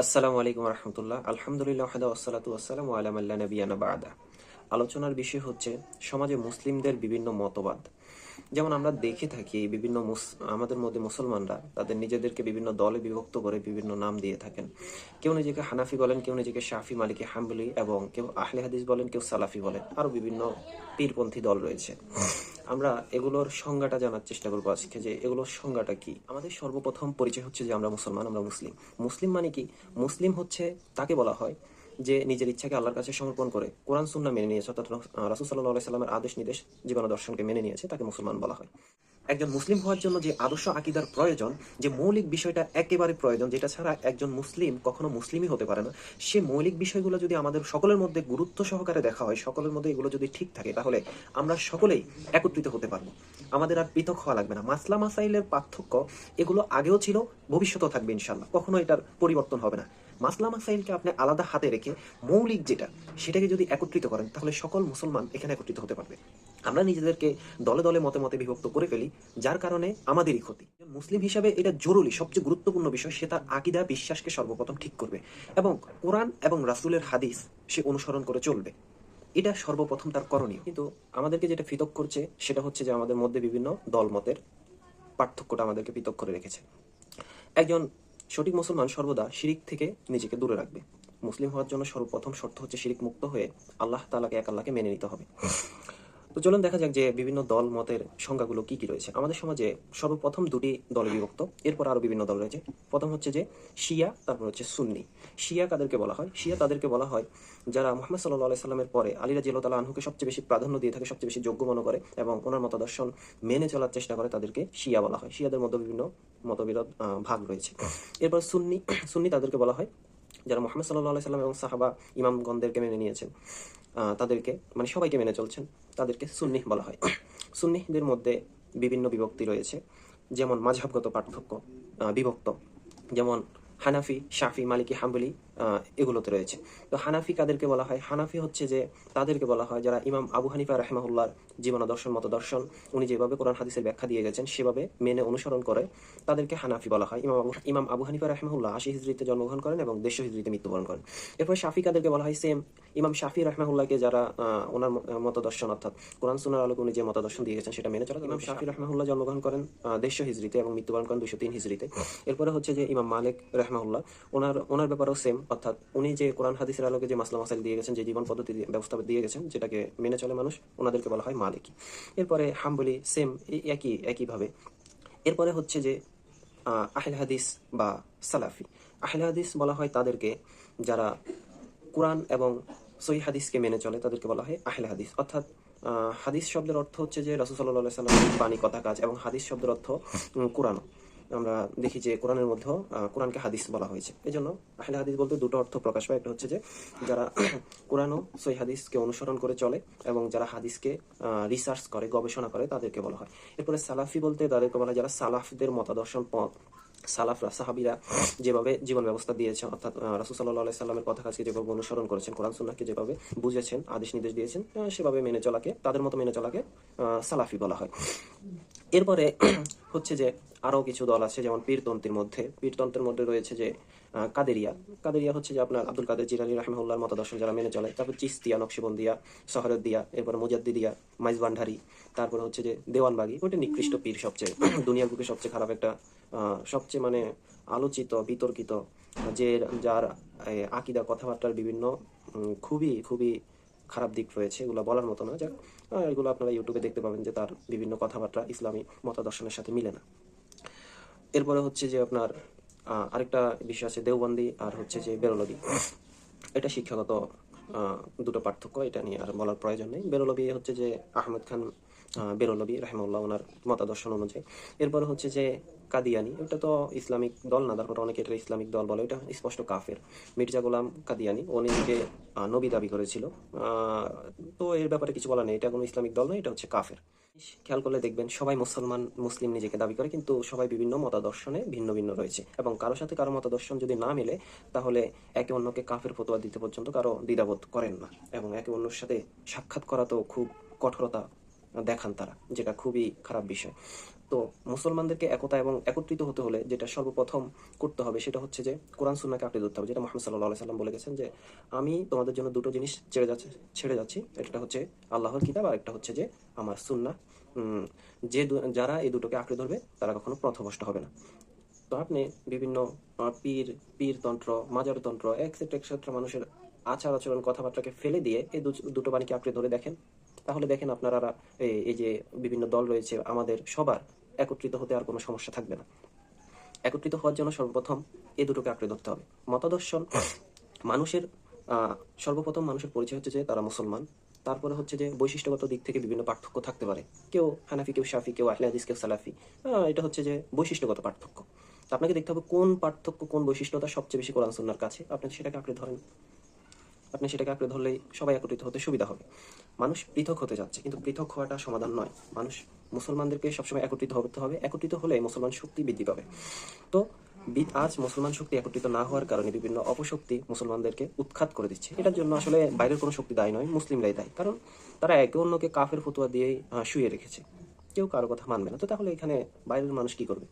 আসসালামু আলাইকুম রহমতুল্লাহ। আলহামদুলিল্লাহ ওয়াহদা ওয়াসসালাতু ওয়াসসালামু আলা মান লা নাবিয়্যা বা'দা। আলোচনার বিষয় হচ্ছে সমাজে মুসলিমদের বিভিন্ন মতবাদ। যেমন আমরা দেখে থাকি বিভিন্ন আমাদের মধ্যে মুসলমানরা তাদের নিজেদেরকে বিভিন্ন দলে বিভক্ত করে বিভিন্ন নাম দিয়ে থাকেন। কেউ নিজেকে হানাফি বলেন, কেউ নিজেকে শাফি, মালিকি, হাম্বলি এবং কেউ আহলে হাদিস বলেন, কেউ সালাফি বলেন। আরও বিভিন্ন পীরপন্থী দল রয়েছে। আমরা এগুলোর সংজ্ঞাটা জানার চেষ্টা করবো আজকে, যে এগুলোর সংজ্ঞাটা কি। আমাদের সর্বপ্রথম পরিচয় হচ্ছে যে আমরা মুসলমান, আমরা মুসলিম। মুসলিম মানে কি? মুসলিম হচ্ছে তাকে বলা হয় যে নিজের ইচ্ছাকে আল্লাহর কাছে সমর্পণ করে কোরআন সুন্নাহ মেনে নিয়েছে, অর্থাৎ রাসূল সাল্লাল্লাহু আলাইহি সাল্লামের আদেশ নির্দেশ জীবন দর্শনকে মেনে নিয়েছে, তাকে মুসলমান বলা হয়। একজন মুসলিম হওয়ার জন্য যে আদর্শ আকীদার প্রয়োজন, যে মৌলিক বিষয়টা একেবারে প্রয়োজন, যেটা ছাড়া একজন মুসলিম কখনো মুসলিমই হতে পারে না, সে মৌলিক বিষয়গুলো যদি আমাদের সকলের মধ্যে গুরুত্ব সহকারে দেখা হয়, সকলের মধ্যে এগুলো যদি ঠিক থাকে, তাহলে আমরা সকলেই একত্রিত হতে পারবো। আমাদের আর পৃথক হওয়া লাগবে না। মাসলা মাসাইলের পার্থক্য এগুলো আগেও ছিল, ভবিষ্যতেও থাকবে ইনশাল্লাহ, কখনো এটার পরিবর্তন হবে না। মাসলা মাসাইলকে আপনি আলাদা হাতে রেখে মৌলিক যেটা, সেটাকে যদি একত্রিত করেন, তাহলে সকল মুসলমান এখানে একত্রিত হতে পারবে। আমরা নিজেদেরকে দলে দলে মতে মতে বিভক্ত করে ফেলি, যার কারণে আমাদেরই ক্ষতি। মুসলিম হিসাবে এটা জরুরি, সবচেয়ে গুরুত্বপূর্ণ বিষয়, সে তার আকীদা বিশ্বাসকে সর্বপ্রথম ঠিক করবে এবং কোরআন এবং রাসূলের হাদিস সে অনুসরণ করে চলবে। এটা সর্বপ্রথম তার করণীয়। কিন্তু আমাদেরকে যেটা পৃথক করছে সেটা হচ্ছে যে আমাদের মধ্যে বিভিন্ন দলমতের পার্থক্যটা আমাদেরকে পৃথক করে রেখেছে। একজন সঠিক মুসলমান সর্বদা শিরিক থেকে নিজেকে দূরে রাখবে। মুসলিম হওয়ার জন্য সর্বপ্রথম শর্ত হচ্ছে শিরিক মুক্ত হয়ে আল্লাহ তাআলাকে, এক আল্লাহকে মেনে নিতে হবে। তো চলুন দেখা যাক যে বিভিন্ন দল মতের সংজ্ঞাগুলো কি কি রয়েছে। আমাদের সমাজে সর্বপ্রথম দুটি দলে বিভক্ত, এরপর আরো বিভিন্ন দল রয়েছে। প্রথম হচ্ছে যে শিয়া, তারপর হচ্ছে সুন্নি। শিয়া কাদেরকে বলা হয়? শিয়া তাদেরকে বলা হয় যারা মুহাম্মদ সাল্লাল্লাহু আলাইহি সাল্লামের পরে আলী রাদিয়াল্লাহু তাআলা আনহুকে সবচেয়ে বেশি প্রাধান্য দিয়ে থাকে, সবচেয়ে বেশি যোগ্য মনে করে এবং ওনার মতদর্শন মেনে চলার চেষ্টা করে, তাদেরকে শিয়া বলা হয়। শিয়াদের মধ্যে বিভিন্ন মতবিরোধ ভাগ রয়েছে। এরপর সুন্নি। সুন্নি তাদেরকে বলা হয় যারা মুহাম্মদ সাল্লাল্লাহু আলাইহি সাল্লাম এবং সাহাবা ইমামগণদেরকে মেনে নিয়েছেন, তাদেরকে মানে সবাইকে মেনে চলছেন, তাদেরকে সুন্নি বলা হয়। সুন্নিদের মধ্যে বিভিন্ন বিভক্তি রয়েছে, যেমন মাযহাবগত পার্থক্য, বিভক্ত, যেমন হানাফি, শাফি, মালিকি, হাম্বলি এগুলোতে রয়েছে। তো হানাফি কাদেরকে বলা হয়? হানাফি হচ্ছে যে তাদেরকে বলা হয় যারা ইমাম আবু হানিফা রাহিমাহুল্লাহর জীবন দর্শন, মতদর্শন, উনি যেভাবে কোরআন হাদিসের ব্যাখ্যা দিয়ে গেছেন সেভাবে মেনে অনুসরণ করে, তাদেরকে হানাফি বলা হয়। ইমাম আবু হানিফা রাহিমাহুল্লাহ ৮০ হিজরিতে জন্মগ্রহণ করেন এবং ১৫০ হিজরিতে মৃত্যুবরণ করেন। এরপর শাফি কাদেরকে বলা হয়? সেম ইমাম শাফি রাহিমাহুল্লাহকে যারা ওনার মতদর্শন, অর্থাৎ কোরআন সুন্নাহর আলোকে উনি যে মতদর্শন দিয়ে গেছেন সেটা মেনে চলা। ইমাম শাফি রাহিমাহুল্লাহ জন্মগ্রহণ করেন ১৫০ হিজরিতে এবং মৃত্যুবরণ করেন ২০৩ হিজরিতে। এরপরে হচ্ছে যে ইমাম মালিক রাহিমাহুল্লাহ, ওনার ব্যাপারেও সেম, অর্থাৎ উনি যে কোরআন হাদিসের আলোকে যে মাসলা মাসাইল দিয়ে গেছেন, যে জীবন পদ্ধতি ব্যবস্থা দিয়ে গেছেন, যেটাকে মেনে চলে মানুষ, ওনাদেরকে বলা হয় মালিকি। এরপরে হাম্বলি, সেম একইভাবে। এরপরে হচ্ছে যে আহলে হাদিস বা সালাফি। আহলে হাদিস বলা হয় তাদেরকে যারা কোরআন এবং সহিহ হাদিসকে মেনে চলে, তাদেরকে বলা হয় আহলে হাদিস। অর্থাৎ হাদিস শব্দের অর্থ হচ্ছে যে রাসূল সাল্লাল্লাহু আলাইহি সাল্লামের বাণী, কথা, কাজ, এবং হাদিস শব্দের অর্থ কোরআন। আমরা দেখি যে কোরআনের মধ্যেও কোরআনকে হাদিস বলা হয়েছে। এজন্য আহলে হাদিস বলতে দুটো অর্থ প্রকাশ পায়। একটা হচ্ছে যে যারা কোরআন ও সহিহ হাদিসকে অনুসরণ করে চলে এবং যারা হাদিসকে রিসার্চ করে, গবেষণা করে, তাদেরকে বলা হয়। এরপরে সালাফি বলতে তাদেরকে বলা হয় যারা সালাফদের মতাদর্শন, সালাফরা, সাহাবীরা যেভাবে জীবন ব্যবস্থা দিয়েছেন, অর্থাৎ রাসূল সাল্লাল্লাহু আলাইহি সাল্লামের কথা কাজকে যেভাবে অনুসরণ করেছেন, কোরআন সুন্নাহকে যেভাবে বুঝেছেন, আদেশ নির্দেশ দিয়েছেন, সেভাবে মেনে চলাকে, তাদের মতো মেনে চলাকে সালাফি বলা হয়। এরপরে হচ্ছে যে আরো কিছু দল আছে, যেমন পীরতন্ত্রের মধ্যে রয়েছে যে কাদেরিয়া। কাদেরিয়া হচ্ছে যে আপনার আব্দুল কাদের জিলানী রাহিমাহুল্লাহর মতদর্শন যারা মেনে চলে। তারপর চিশতিয়া, নকশবন্দিয়া, সহরদ্দিয়া, এরপরে মুজাদ্দিদিয়া, মাইজভান্ডারি, তারপর হচ্ছে যে দেওয়ানবাগি। ওইটা নিকৃষ্ট পীর, সবচেয়ে দুনিয়ার বুকে সবচেয়ে খারাপ একটা, সবচেয়ে মানে আলোচিত, বিতর্কিত, যে যার আকীদা, কথাবার্তার বিভিন্ন খুবই খুবই খারাপ দিক রয়েছে, এগুলো বলার মতো না। যাক, এগুলো আপনারা ইউটিউবে দেখতে পাবেন যে তার বিভিন্ন কথাবার্তা ইসলামী মতদর্শনের সাথে মিলে না। এরপরে হচ্ছে যে আপনার আরেকটা বিষয় আছে দেওবন্দি আর হচ্ছে যে বেরলভী। এটা শিক্ষাগত দুটো পার্থক্য, এটা নিয়ে আর বলার প্রয়োজন নেই। বেরলভী হচ্ছে যে আহমদ খান বেরলভী রাহিমাহুল্লাহ, ওনার মতাদর্শন অনুযায়ী। এরপরে হচ্ছে যে কাদিয়ানি, এটা তো ইসলামিক দল না, তারপর অনেকে এটা ইসলামিক দল বলে, এটা স্পষ্ট কাফের। মির্জা গোলাম কাদিয়ানি, উনি নিজেকে নবী দাবি করেছিল। তো এর ব্যাপারে কিছু বলা নেই, এটা কোনো ইসলামিক দল নয়, এটা হচ্ছে কাফের। খেয়াল করলে দেখবেন সবাই মুসলিম নিজেকে দাবি করে, কিন্তু সবাই বিভিন্ন মতাদর্শনে ভিন্ন ভিন্ন রয়েছে এবং কারো সাথে কারো মতাদর্শন যদি না মিলে, তাহলে একে অন্যকে কাফের ফতোয়া দিতে পর্যন্ত কারো দ্বিধাবোধ করেন না এবং একে অন্যের সাথে সাক্ষাৎ করা তো খুব কঠোরতা দেখান তারা, যেটা খুবই খারাপ বিষয়। তো মুসলমানদেরকে একতা এবং একত্রিত হতে হলে যেটা সর্বপ্রথম করতে হবে সেটা হচ্ছে যে কোরআন সুন্নাহকে আঁকড়ে ধরতে হবে, যেটা মুহাম্মদ সাল্লাল্লাহু আলাইহি সাল্লাম বলে গেছেন যে আমি তোমাদের জন্য দুটো জিনিস ছেড়ে যাচ্ছি, একটা হচ্ছে আল্লাহর কিতাব আর একটা হচ্ছে যে আমার সুন্নাহ। যারা এই দুটোকে আঁকড়ে ধরবে তারা কখনো পথভ্রষ্ট হবে না। তো আপনি বিভিন্ন পীরতন্ত্র, মাজারতন্ত্র এক্সেট্রা মানুষের আচার আচরণ কথাবার্তাকে ফেলে দিয়ে এই দুটো বাণীকে আঁকড়ে ধরে দেখেন, তাহলে দেখেন আপনারা এই যে বিভিন্ন দল রয়েছে আমাদের সবার একত্রিত হতে আর কোনো সমস্যা থাকবে না। একত্রিত হওয়ার জন্য সর্বপ্রথম এই দুটোকে আঁকড়ে ধরতে হবে। মতাদর্শন মানুষের সর্বপ্রথম মানুষের পরিচয় হচ্ছে যে তারা মুসলমান। তারপরে হচ্ছে যে বৈশিষ্ট্যগত দিক থেকে বিভিন্ন পার্থক্য থাকতে পারে, কেউ হানাফি, কেউ শাফি, কেউ আহলে হাদিস, কেউ সালাফি। এটা হচ্ছে যে বৈশিষ্ট্যগত পার্থক্য। তো আপনাকে দেখতে হবে কোন পার্থক্য, কোন বৈশিষ্ট্যটা সবচেয়ে বেশি কোরআন সুন্নাহর কাছে, আপনি সেটাকে আঁকড়ে ধরেন। আপনি সেটাকে আঁকড়ে ধরলেই সবাই একত্রিত হতে সুবিধা হবে। মানুষ পৃথক হতে যাচ্ছে, কিন্তু পৃথক হওয়াটা সমাধান নয়। মুসলমানদেরকে সবসময় একত্রিত হতে হবে। একত্রিত হলে মুসলমান শক্তি বৃদ্ধি পাবে। তো আজ মুসলমান শক্তি একত্রিত না হওয়ার কারণে বিভিন্ন অপশক্তি মুসলমানদেরকে উৎখাত করে দিচ্ছে। এটার জন্য আসলে বাইরের কোনো শক্তি দায়ী নয়, মুসলিমরাই দায়ী। কারণ তারা একে অন্যকে কাফের ফতোয়া দিয়েই শুয়ে রেখেছে, কেউ কারো কথা মানবে না। তো তাহলে এখানে বাইরের মানুষ কি করবে?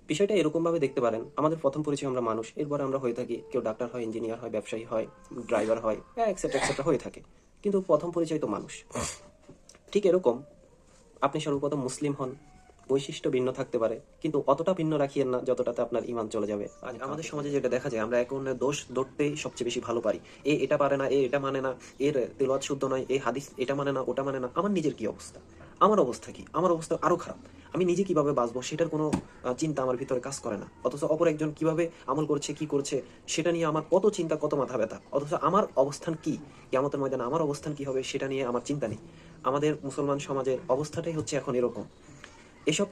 বিষয়টা এরকম ভাবে দেখতে পারেন, আমাদের প্রথম পরিচয় আমরা মানুষ, এরপরে আমরা হয়ে থাকি কেউ ডাক্তার হয়, ইঞ্জিনিয়ার হয়, ব্যবসায়ী হয়, ড্রাইভার হয়, এক্সেট্রা হয়ে থাকে, কিন্তু প্রথম পরিচয় তো মানুষ। ঠিক এরকম আপনি সর্বপ্রথম মুসলিম হন, বৈশিষ্ট্য ভিন্ন থাকতে পারে, কিন্তু অতটা ভিন্ন রাখিয়েন না যতটাতে আপনার ঈমান চলে যাবে। আজ আমাদের সমাজে যেটা দেখা যায়, আমরা একে অন্যের দোষ ধরতেই সবচেয়ে বেশি ভালো পারি। এটা পারে না, এটা মানে না, এর তেলাওয়াত শুদ্ধ নয়, এই হাদিস এটা মানে না, ওটা মানে না। আমার নিজের কি অবস্থা, আমার অবস্থা কি? আমার অবস্থা আরো খারাপ। আমি নিজে কিভাবে বাঁচবো সেটার কোনো চিন্তা আমার ভিতরে কাজ করে না, অথচ অপর একজন কিভাবে আমল করছে, কি করছে সেটা নিয়ে আমার কত চিন্তা, কত মাথা ব্যথা। অথচ আমার অবস্থান কি, কিয়ামতের ময়দানে আমার অবস্থান কি হবে সেটা নিয়ে আমার চিন্তা নেই। আমাদের মুসলমান সমাজের অবস্থাটাই হচ্ছে এখন এরকম। এসব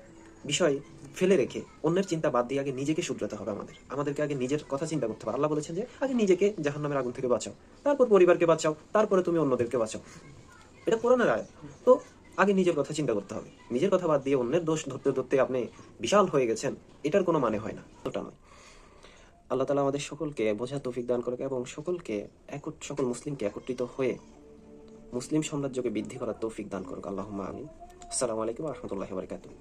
বিষয় ফেলে রেখে অন্যের চিন্তা বাদ দিয়ে আগে নিজেকে শুধরাতে হবে। আমাদেরকে আগে নিজের কথা চিন্তা করতে হবে। আল্লাহ বলেছেন যে আগে নিজেকে জাহান্নামের আগুন থেকে বাঁচাও, তারপর পরিবারকে বাঁচাও, তারপরে তুমি অন্যদেরকে বাঁচাও। এটা কোরআনের আয়াত। তো আগে নিজের কথা চিন্তা করতে হবে। নিজের কথা বাদ দিয়ে অন্যের দোষ ধরতে ধরতে আপনি বিশাল হয়ে গেছেন, এটার কোনো মানে হয় না। ওটা নয়। আল্লাহ তাআলা আমাদের সকলকে বোঝার তৌফিক দান করুক এবং সকল মুসলিমকে একত্রিত হয়ে মুসলিম সাম্রাজ্যকে বৃদ্ধি করার তৌফিক দান করুক। আল্লাহুম্মা আমিন। আসসালামু আলাইকুম ওয়া রাহমাতুল্লাহি ওয়া বারাকাতুহু।